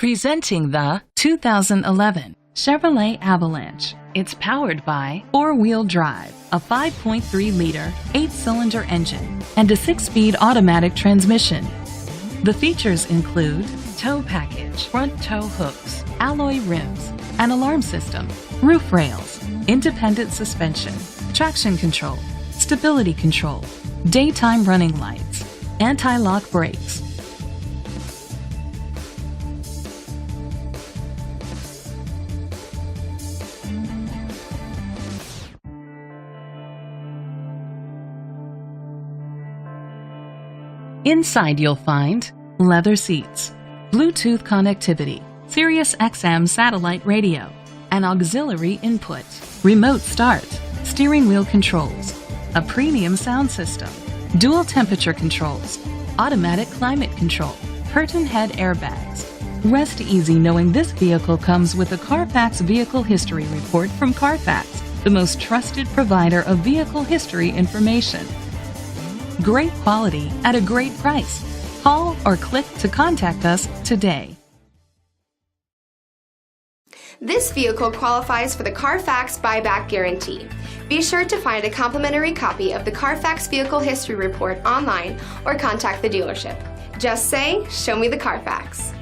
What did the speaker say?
Presenting the 2011 Chevrolet Avalanche. It's powered by four-wheel drive, a 5.3-liter, 8-cylinder engine, and a 6-speed automatic transmission. The features include tow package, front tow hooks, alloy rims, an alarm system, roof rails, independent suspension, traction control, stability control, daytime running lights, anti-lock brakes. Inside you'll find leather seats, Bluetooth connectivity, Sirius XM satellite radio, an auxiliary input, remote start, steering wheel controls, a premium sound system, dual temperature controls, automatic climate control, curtain head airbags. Rest easy knowing this vehicle comes with a Carfax Vehicle History Report from Carfax, the most trusted provider of vehicle history information. Great quality at a great price. Call or click to contact us today. This vehicle qualifies for the Carfax buyback guarantee. Be sure to find a complimentary copy of the Carfax Vehicle History Report online or contact the dealership. Just say, "Show me the Carfax."